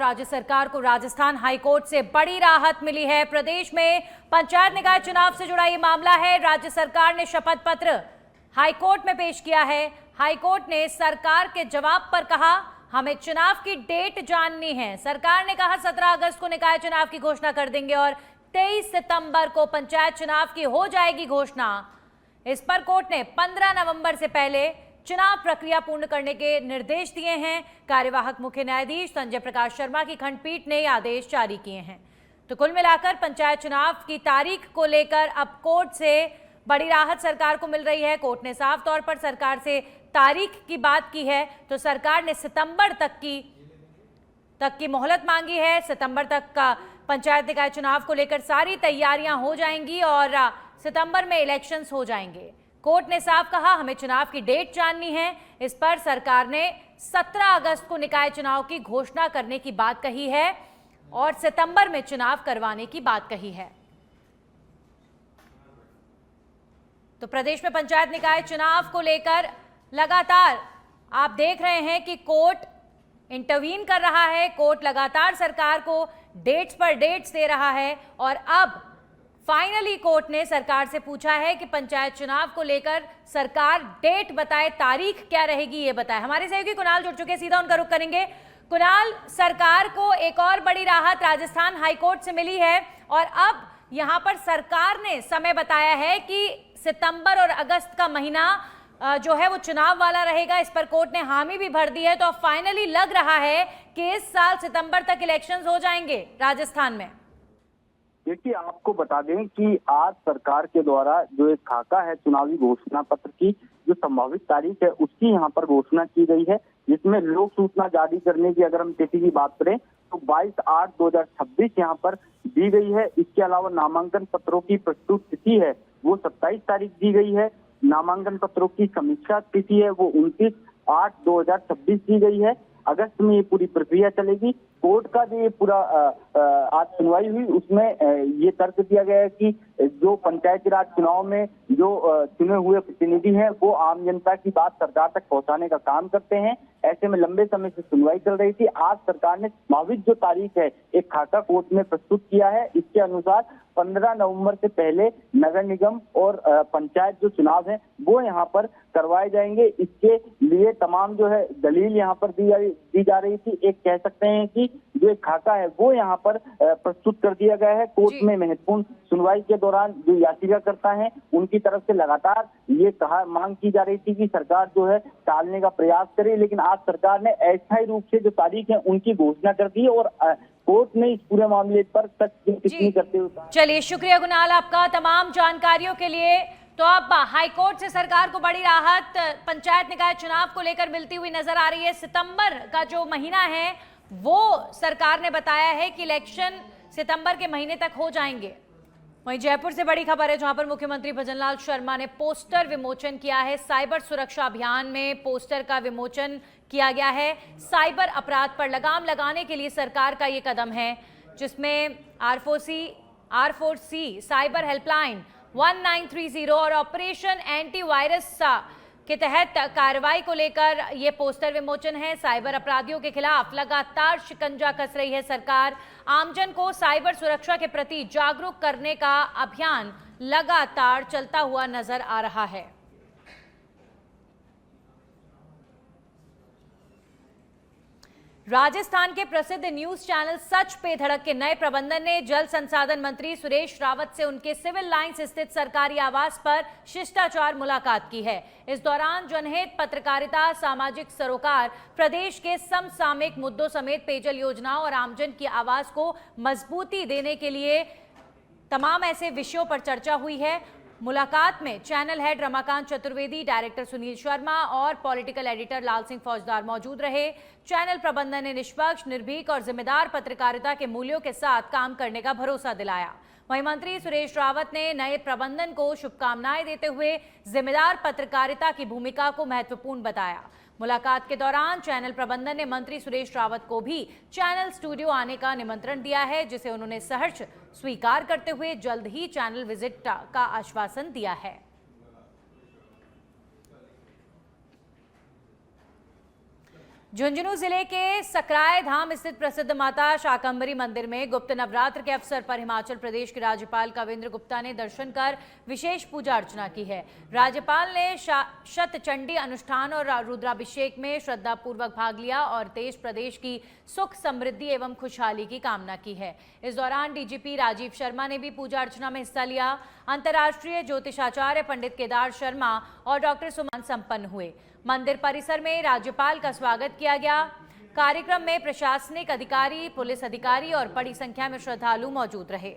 राज्य सरकार को राजस्थान हाईकोर्ट से बड़ी राहत मिली है। प्रदेश में पंचायत निकाय चुनाव से जुड़ा ये मामला है। राज्य सरकार ने शपथ पत्र हाईकोर्ट में पेश किया है। हाईकोर्ट ने सरकार के जवाब पर कहा, हमें चुनाव की डेट जाननी है। सरकार ने कहा 17 अगस्त को निकाय चुनाव की घोषणा कर देंगे और 23 सितंबर को पंचायत चुनाव की हो जाएगी घोषणा। इस पर कोर्ट ने 15 नवंबर से पहले चुनाव प्रक्रिया पूर्ण करने के निर्देश दिए हैं। कार्यवाहक मुख्य न्यायाधीश संजय प्रकाश शर्मा की खंडपीठ ने आदेश जारी किए हैं। तो कुल मिलाकर पंचायत चुनाव की तारीख को लेकर अब कोर्ट से बड़ी राहत सरकार को मिल रही है। कोर्ट ने साफ तौर पर सरकार से तारीख की बात की है, तो सरकार ने सितंबर तक की मोहलत मांगी है। सितंबर तक का पंचायत निकाय चुनाव को लेकर सारी तैयारियां हो जाएंगी और सितंबर में इलेक्शंस हो जाएंगे। कोर्ट ने साफ कहा, हमें चुनाव की डेट जाननी है। इस पर सरकार ने 17 अगस्त को निकाय चुनाव की घोषणा करने की बात कही है और सितंबर में चुनाव करवाने की बात कही है। तो प्रदेश में पंचायत निकाय चुनाव को लेकर लगातार आप देख रहे हैं कि कोर्ट इंटरवीन कर रहा है। कोर्ट लगातार सरकार को डेट्स पर डेट्स दे रहा है और अब फाइनली कोर्ट ने सरकार से पूछा है कि पंचायत चुनाव को लेकर सरकार डेट बताए, तारीख क्या रहेगी ये बताए। हमारे सहयोगी कुणाल जुड़ चुके हैं, सीधा उनका रुख करेंगे। कुणाल, सरकार को एक और बड़ी राहत राजस्थान हाईकोर्ट से मिली है और अब यहां पर सरकार ने समय बताया है कि सितंबर और अगस्त का महीना जो है वो चुनाव वाला रहेगा। इस पर कोर्ट ने हामी भी भर दी है। तो अब फाइनली लग रहा है कि इस साल सितंबर तक इलेक्शंस हो जाएंगे राजस्थान में। देखिए, आपको बता दें कि आज सरकार के द्वारा जो एक खाका है चुनावी घोषणा पत्र की जो संभावित तारीख है उसकी यहाँ पर घोषणा की गई है, जिसमें लोक सूचना जारी करने की अगर हम तिथि की बात करें तो 22/8/2026 यहाँ पर दी गई है। इसके अलावा नामांकन पत्रों की प्रस्तुत तिथि है वो 27 तारीख दी गई है। नामांकन पत्रों की समीक्षा तिथि है वो 29/8/2026 दी गई है। अगस्त में ये पूरी प्रक्रिया चलेगी। कोर्ट का जो ये पूरा आज सुनवाई हुई उसमें ये तर्क दिया गया है कि जो पंचायती राज चुनाव में जो चुने हुए प्रतिनिधि हैं वो आम जनता की बात सरकार तक पहुंचाने का काम करते हैं। ऐसे में लंबे समय से सुनवाई चल रही थी। आज सरकार ने संभावित जो तारीख है एक खाका कोर्ट में प्रस्तुत किया है। इसके अनुसार 15 नवंबर से पहले नगर निगम और पंचायत जो चुनाव है वो यहाँ पर करवाए जाएंगे। इसके लिए तमाम जो है दलील यहाँ पर दी जा रही थी। एक कह सकते हैं कि जो एक खाका है वो यहाँ पर प्रस्तुत कर दिया गया है। कोर्ट में महत्वपूर्ण सुनवाई के दौरान जो याचिकाकर्ता हैं उनकी तरफ से लगातार ये मांग की जा रही थी कि सरकार जो है टालने का प्रयास करे, लेकिन आज सरकार ने अस्थायी रूप से जो तारीख है उनकी घोषणा कर दी और कोर्ट ने इस पूरे मामले पर सख्त टिप्पणी करते हुए। चलिए, शुक्रिया कुणाल आपका तमाम जानकारियों के लिए। तो अब हाईकोर्ट से सरकार को बड़ी राहत पंचायत निकाय चुनाव को लेकर मिलती हुई नजर आ रही है। सितंबर का जो महीना है वो सरकार ने बताया है कि इलेक्शन सितंबर के महीने तक हो जाएंगे। वहीं जयपुर से बड़ी खबर है जहां पर मुख्यमंत्री भजनलाल शर्मा ने पोस्टर विमोचन किया है। साइबर सुरक्षा अभियान में पोस्टर का विमोचन किया गया है। साइबर अपराध पर लगाम लगाने के लिए सरकार का ये कदम है, जिसमें R4C साइबर हेल्पलाइन 1930 और ऑपरेशन एंटीवायरस के तहत कार्रवाई को लेकर ये पोस्टर विमोचन है। साइबर अपराधियों के खिलाफ लगातार शिकंजा कस रही है सरकार। आमजन को साइबर सुरक्षा के प्रति जागरूक करने का अभियान लगातार चलता हुआ नजर आ रहा है। राजस्थान के प्रसिद्ध न्यूज चैनल सच पे धड़क के नए प्रबंधन ने जल संसाधन मंत्री सुरेश रावत से उनके सिविल लाइंस स्थित सरकारी आवास पर शिष्टाचार मुलाकात की है। इस दौरान जनहित, पत्रकारिता, सामाजिक सरोकार, प्रदेश के समसामयिक मुद्दों समेत पेयजल योजनाओं और आमजन की आवाज को मजबूती देने के लिए तमाम ऐसे विषयों पर चर्चा हुई है। मुलाकात में channel head Ramakant Chaturvedi, director Sunil Sharma और पॉलिटिकल एडिटर लाल सिंह फौजदार मौजूद रहे। चैनल प्रबंधन ने निष्पक्ष, निर्भीक और जिम्मेदार पत्रकारिता के मूल्यों के साथ काम करने का भरोसा दिलाया। वहीं मंत्री सुरेश रावत ने नए प्रबंधन को शुभकामनाएं देते हुए जिम्मेदार पत्रकारिता की भूमिका को महत्वपूर्ण बताया। मुलाकात के दौरान चैनल प्रबंधन ने मंत्री सुरेश रावत को भी चैनल स्टूडियो आने का निमंत्रण दिया है, जिसे उन्होंने सहर्ष स्वीकार करते हुए जल्द ही चैनल विजिट का आश्वासन दिया है। झुंझुनू जिले के सकराय धाम स्थित प्रसिद्ध माता शाकंभरी मंदिर में गुप्त नवरात्र के अवसर पर हिमाचल प्रदेश के राज्यपाल कविंद्र गुप्ता ने दर्शन कर विशेष पूजा अर्चना की है। राज्यपाल ने शतचंडी अनुष्ठान और रुद्राभिषेक में श्रद्धापूर्वक भाग लिया और देश प्रदेश की सुख समृद्धि एवं खुशहाली की कामना की है। इस दौरान डीजीपी राजीव शर्मा ने भी पूजा अर्चना में हिस्सा लिया। अंतर्राष्ट्रीय ज्योतिषाचार्य पंडित केदार शर्मा और डॉक्टर सुमन संपन्न हुए। मंदिर परिसर में राज्यपाल का स्वागत किया गया। कार्यक्रम में प्रशासनिक अधिकारी, पुलिस अधिकारी और बड़ी संख्या में श्रद्धालु मौजूद रहे।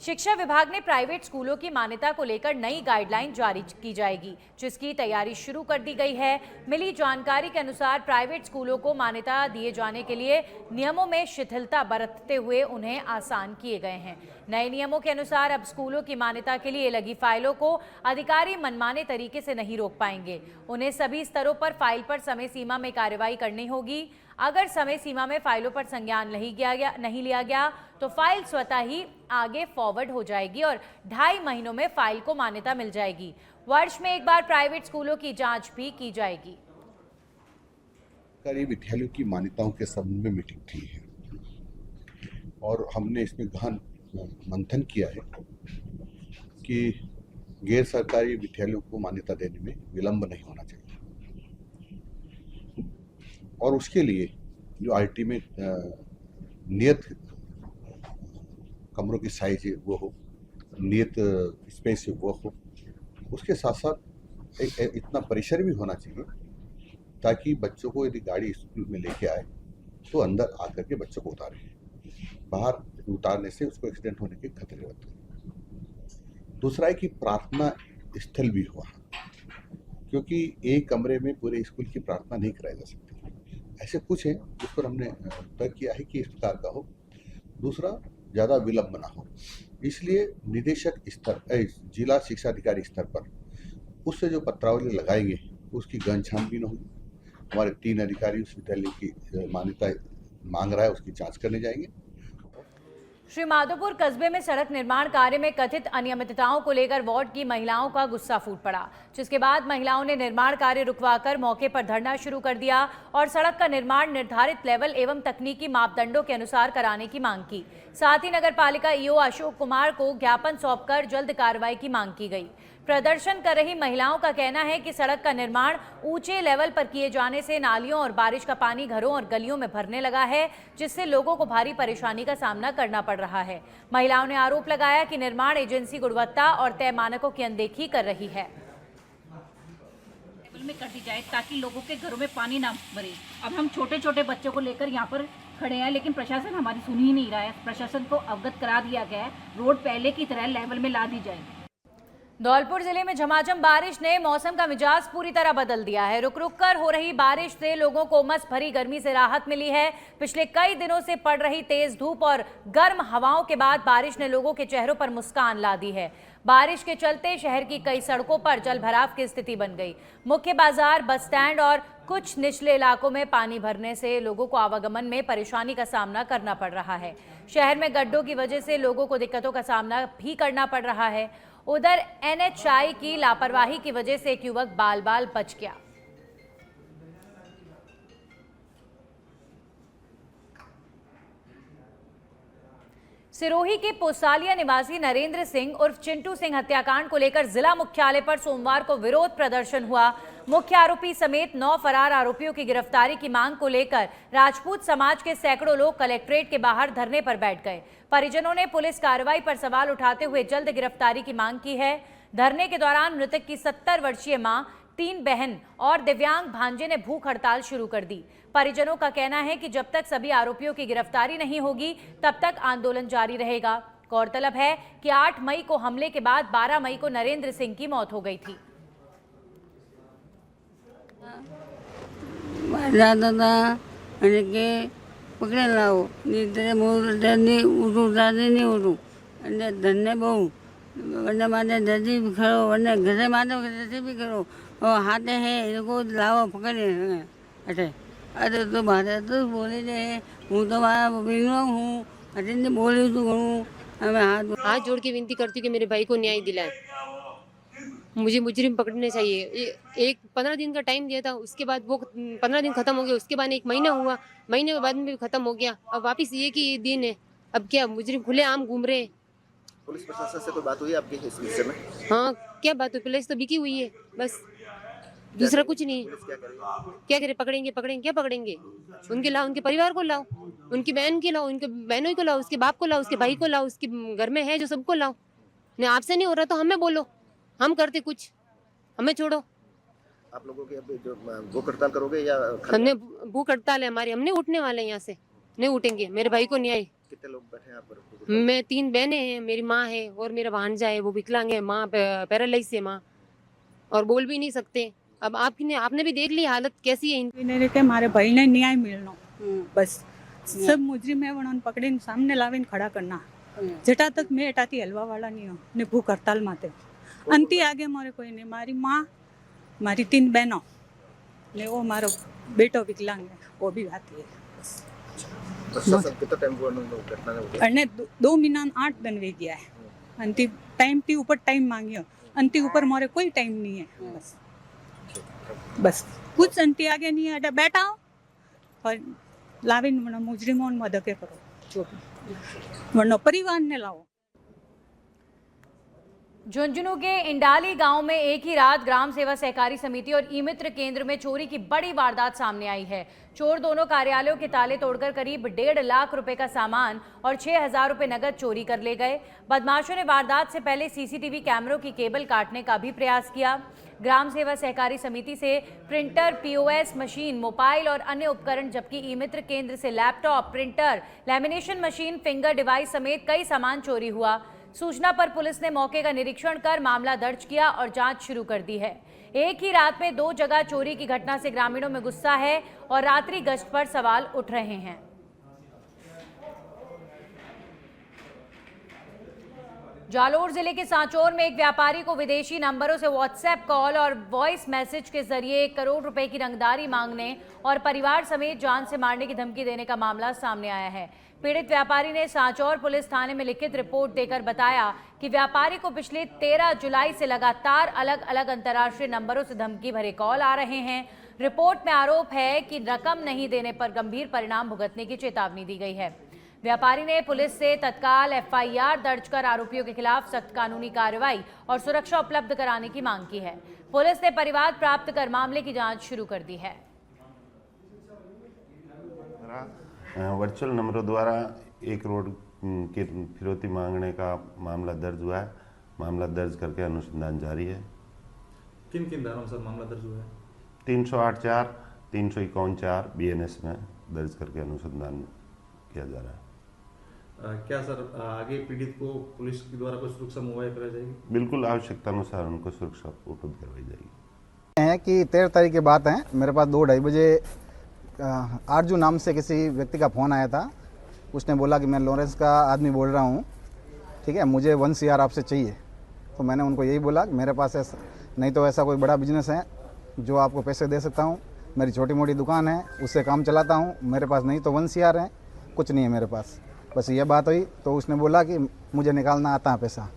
शिक्षा विभाग ने प्राइवेट स्कूलों की मान्यता को लेकर नई गाइडलाइन जारी की जाएगी, जिसकी तैयारी शुरू कर दी गई है। मिली जानकारी के अनुसार प्राइवेट स्कूलों को मान्यता दिए जाने के लिए नियमों में शिथिलता बरतते हुए उन्हें आसान किए गए हैं। नए नियमों के अनुसार अब स्कूलों की मान्यता के लिए लगी फाइलों को अधिकारी मनमाने तरीके से नहीं रोक पाएंगे। उन्हें सभी स्तरों पर फाइल पर समय सीमा में कार्रवाई करनी होगी। अगर समय सीमा में फाइलों पर संज्ञान नहीं लिया गया तो फाइल स्वतः ही आगे फॉरवर्ड हो जाएगी और 2.5 महीनों में फाइल को मान्यता मिल जाएगी। वर्ष में एक बार प्राइवेट स्कूलों की जांच भी की जाएगी। सरकारी विद्यालयों की मान्यताओं के संबंध में मीटिंग थी है और हमने इसमें गहन मंथन किया है कि गैर सरकारी विद्यालयों को मान्यता देने में विलंब नहीं होना चाहिए और उसके लिए जो अल्टीमेट नियत कमरों की साइज है वो हो, नियत स्पेस है वो हो, उसके साथ साथ एक इतना परिसर भी होना चाहिए ताकि बच्चों को यदि गाड़ी स्कूल में लेके आए तो अंदर आकर के बच्चों को उतारे। बाहर उतारने से उसको एक्सीडेंट होने के खतरे रहते हैं। दूसरा है कि प्रार्थना स्थल भी हुआ, क्योंकि एक कमरे में पूरे स्कूल की प्रार्थना नहीं कराई जा सकती। ऐसे कुछ है जिस पर हमने तय किया है कि इस प्रकार का हो। दूसरा, ज़्यादा विलंब ना हो, इसलिए निदेशक स्तर जिला शिक्षा अधिकारी स्तर पर उससे जो पत्रावली लगाएंगे उसकी गहन छानबीन होगी। हमारे 3 अधिकारी उस विद्यालय की मान्यता मांग रहा है उसकी जांच करने जाएंगे। श्री माधोपुर कस्बे में सड़क निर्माण कार्य में कथित अनियमितताओं को लेकर वार्ड की महिलाओं का गुस्सा फूट पड़ा, जिसके बाद महिलाओं ने निर्माण कार्य रुकवाकर मौके पर धरना शुरू कर दिया और सड़क का निर्माण निर्धारित लेवल एवं तकनीकी मापदंडों के अनुसार कराने की मांग की। साथ ही नगर पालिका ईओ अशोक कुमार को ज्ञापन सौंपकर जल्द कार्रवाई की मांग की गई। प्रदर्शन कर रही महिलाओं का कहना है कि सड़क का निर्माण ऊंचे लेवल पर किए जाने से नालियों और बारिश का पानी घरों और गलियों में भरने लगा है, जिससे लोगों को भारी परेशानी का सामना करना पड़ रहा है। महिलाओं ने आरोप लगाया कि निर्माण एजेंसी गुणवत्ता और तय मानकों की अनदेखी कर रही है। लेवल में कर दी जाए ताकि लोगों के घरों में पानी ना भरे। अब हम छोटे छोटे बच्चों को लेकर यहाँ पर खड़े हैं, लेकिन प्रशासन हमारी सुन ही नहीं रहा है। प्रशासन को अवगत करा दिया गया है, रोड पहले की तरह लेवल में ला दी जाएगी। धौलपुर जिले में झमाझम बारिश ने मौसम का मिजाज पूरी तरह बदल दिया है। रुक रुक कर हो रही बारिश से लोगों को उमस भरी गर्मी से राहत मिली है। पिछले कई दिनों से पड़ रही तेज धूप और गर्म हवाओं के बाद बारिश ने लोगों के चेहरों पर मुस्कान ला दी है। बारिश के चलते शहर की कई सड़कों पर जलभराव की स्थिति बन गई। मुख्य बाजार, बस स्टैंड और कुछ निचले इलाकों में पानी भरने से लोगों को आवागमन में परेशानी का सामना करना पड़ रहा है। शहर में गड्ढों की वजह से लोगों को दिक्कतों का सामना भी करना पड़ रहा है। उधर एनएचआई की लापरवाही की वजह से एक युवक बाल बाल बच गया। सिरोही के पोसालिया निवासी नरेंद्र सिंह उर्फ चिंटू सिंह हत्याकांड को लेकर जिला मुख्यालय पर सोमवार को विरोध प्रदर्शन हुआ। मुख्य आरोपी समेत 9 फरार आरोपियों की गिरफ्तारी की मांग को लेकर राजपूत समाज के सैकड़ों लोग कलेक्ट्रेट के बाहर धरने पर बैठ गए। परिजनों ने पुलिस कार्रवाई पर सवाल उठाते हुए जल्द गिरफ्तारी की मांग की है। धरने के दौरान मृतक की 70 वर्षीय मां, 3 बहन और दिव्यांग भांजे ने भूख हड़ताल शुरू कर दी। परिजनों का कहना है कि जब तक सभी आरोपियों की गिरफ्तारी नहीं होगी तब तक आंदोलन जारी रहेगा। गौरतलब है कि 8 मई को हमले के बाद 12 मई को नरेंद्र सिंह की मौत हो गई थी। पकड़े लाओ नहीं उठू धन्य बहु वरना माने दर्जी भी खड़ो वरना घरे मानो दर्जी भी करो और हाथे है इनको लाओ पकड़े अटे अरे तो मारे तो बोले जे हूँ तो मारा बिगड़ो हूँ अटे ने बोली तो हूँ हमें हाथ जोड़ के विनती करती हूँ कि मेरे भाई को न्याय दिलाए। मुझे मुजरिम पकड़ने चाहिए। एक 15 दिन का टाइम दिया था, उसके बाद वो 15 दिन खत्म हो गया, उसके बाद 1 महीना हुआ, महीने के बाद में भी खत्म हो गया, अब वापस ये कि ये दिन है। अब क्या मुजरिम खुलेआम घूम रहे हैं। पुलिस प्रशासन से कोई बात हुई आपकी इस विषय में? हाँ, क्या बात है, पुलिस तो बिकी हुई है बस, दूसरा कुछ नहीं। पुलिस क्या करेगी? क्या करे, पकड़ेंगे क्या पकड़ेंगे? उनके लाओ, उनके परिवार को लाओ, उनकी बहन के लाओ, उनके बहनों को लाओ, उसके बाप को लाओ, उसके भाई को लाओ, उसके घर में है जो सबको लाओ। नहीं, आपसे नहीं हो रहा तो हमें बोलो, हम करते कुछ, हमें छोड़ो। आप लोगों की अब जो भूख हड़ताल करोगे या हमने भूख हड़ताल है हमारी, हम नहीं उठने वाले हैं यहाँ से, नहीं उठेंगे। मेरे भाई को नहीं आए। कितने लोग बैठे हैं यहाँ पर? मैं 3 बहनें हैं, मेरी माँ है और मेरा भांजा है, वो विकलांग है, माँ पैरालाइज है माँ, और बोल भी नहीं सकते। अब आपने भी देख ली हालत कैसी है इनकी। के मारे भाई ने न्याय मिलनो बस, सब मुजरिम है उन्होंने पकड़े सामने लावे खड़ा करना। जटा तक मैं हटाती हलवा वाला नहीं हूँ ने भूख हड़ताल माते अंति आगे मारे कोई नहीं। मारी माँ, मारी 3 बहनों ने, वो मारो बेटो विकलांग है, वो भी आती है। प्रशासन कितना टाइम हुआ घटना ने? अने 2 महीना 8 दिन वे गया है। अंति टाइम ती ऊपर टाइम मांगियो, अंति ऊपर मारे कोई टाइम नहीं है। बस कुछ अंति आगे नहीं है, बैठा हो और लाविन मुजरिमों मदद करो, जो भी वरना परिवार ने लाओ। झुंझुनू के इंडाली गांव में एक ही रात ग्राम सेवा सहकारी समिति और ई मित्र केंद्र में चोरी की बड़ी वारदात सामने आई है। चोर दोनों कार्यालयों के ताले तोड़कर करीब 1.5 लाख रुपए का सामान और 6,000 रुपए नगद चोरी कर ले गए। बदमाशों ने वारदात से पहले सीसीटीवी कैमरों की केबल काटने का भी प्रयास किया। ग्राम सेवा सहकारी समिति से प्रिंटर, पीओएस मशीन, मोबाइल और अन्य उपकरण, जबकि ई मित्र केंद्र से laptop, printer, lamination machine, finger device समेत कई सामान चोरी हुआ। सूचना पर पुलिस ने मौके का निरीक्षण कर मामला दर्ज किया और जांच शुरू कर दी है। एक ही रात में 2 जगह चोरी की घटना से ग्रामीणों में गुस्सा है और रात्रि गश्त पर सवाल उठ रहे हैं। जालोर जिले के सांचौर में एक व्यापारी को विदेशी नंबरों से व्हाट्सएप कॉल और वॉइस मैसेज के जरिए 1 करोड़ रुपए की रंगदारी मांगने और परिवार समेत जान से मारने की धमकी देने का मामला सामने आया है। पीड़ित व्यापारी ने सांचौर पुलिस थाने में लिखित रिपोर्ट देकर बताया कि व्यापारी को पिछले 13 जुलाई से लगातार अलग अलग अंतर्राष्ट्रीय नंबरों से धमकी भरे कॉल आ रहे हैं। रिपोर्ट में आरोप है कि रकम नहीं देने पर गंभीर परिणाम भुगतने की चेतावनी दी गई है। व्यापारी ने पुलिस से तत्काल एफआईआर दर्ज कर आरोपियों के खिलाफ सख्त कानूनी कार्रवाई और सुरक्षा उपलब्ध कराने की मांग की है। पुलिस ने परिवाद प्राप्त कर मामले की जांच शुरू कर दी है। वर्चुअल नंबरों द्वारा 1 करोड़ की फिरौती मांगने का मामला दर्ज हुआ है। मामला दर्ज करके अनुसंधान जारी है। किन किन धाराओं में सर मामला दर्ज हुआ है? 308(4), 351(4) BNS में दर्ज करके अनुसंधान किया जा रहा है। क्या सर आगे पीड़ित को पुलिस के द्वारा कोई सुरक्षा मुहैया कराई जाएगी? बिल्कुल, आवश्यकता अनुसार उनको सुरक्षा उपलब्ध करवाई जाएगी। है कि 13 तारीख की बात है, मेरे पास 2-2:30 बजे आरजू नाम से किसी व्यक्ति का फ़ोन आया था। उसने बोला कि मैं लॉरेंस का आदमी बोल रहा हूँ, ठीक है, मुझे 1 CR आपसे चाहिए। तो मैंने उनको यही बोला कि मेरे पास ऐसा नहीं तो ऐसा कोई बड़ा बिजनेस है जो आपको पैसे दे सकता हूँ। मेरी छोटी मोटी दुकान है, उससे काम चलाता हूँ। मेरे पास नहीं तो 1 CR है, कुछ नहीं है मेरे पास। बस ये बात हुई तो उसने बोला कि मुझे निकालना आता है पैसा।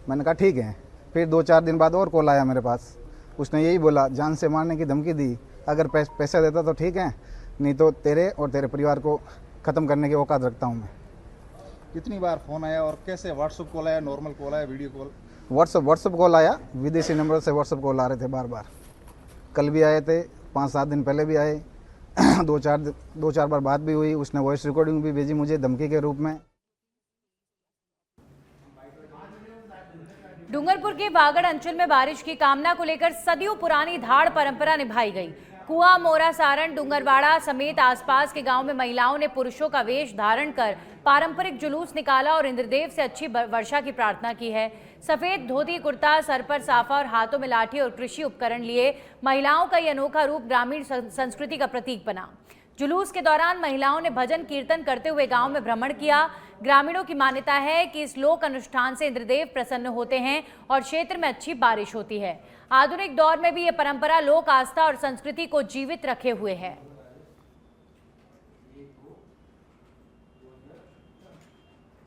मैंने कहा ठीक है। फिर 2-4 दिन बाद और कॉल आया मेरे पास। उसने यही बोला, जान से मारने की धमकी दी। अगर पैसे देता तो ठीक है, नहीं तो तेरे और तेरे परिवार को ख़त्म करने की औकात रखता हूँ मैं। कितनी बार फ़ोन आया और कैसे? व्हाट्सएप कॉल आया, नॉर्मल कॉल आया, वीडियो कॉल? व्हाट्सएप कॉल आया। विदेशी नंबर से व्हाट्सएप कॉल आ रहे थे बार बार। कल भी आए थे, 5-7 दिन पहले भी आए। 2-4 बार बात भी हुई। उसने वॉइस रिकॉर्डिंग भी भेजी मुझे धमकी के रूप में। डूंगरपुर के बागड़ अंचल में बारिश की कामना को लेकर सदियों पुरानी धाड़ परंपरा निभाई गई। कुआं, मोरा, सारण, डूंगरवाड़ा समेत आसपास के गांव में महिलाओं ने पुरुषों का वेश धारण कर पारंपरिक जुलूस निकाला और इंद्रदेव से अच्छी वर्षा की प्रार्थना की है। सफेद धोती कुर्ता, सर पर साफा और हाथों में लाठी और कृषि उपकरण लिए महिलाओं का ये अनोखा रूप ग्रामीण संस्कृति का प्रतीक बना। जुलूस के दौरान महिलाओं ने भजन कीर्तन करते हुए गांव में भ्रमण किया। ग्रामीणों की मान्यता है कि इस लोक अनुष्ठान से इंद्रदेव प्रसन्न होते हैं और क्षेत्र में अच्छी बारिश होती है। आधुनिक दौर में भी ये परंपरा लोक आस्था और संस्कृति को जीवित रखे हुए है।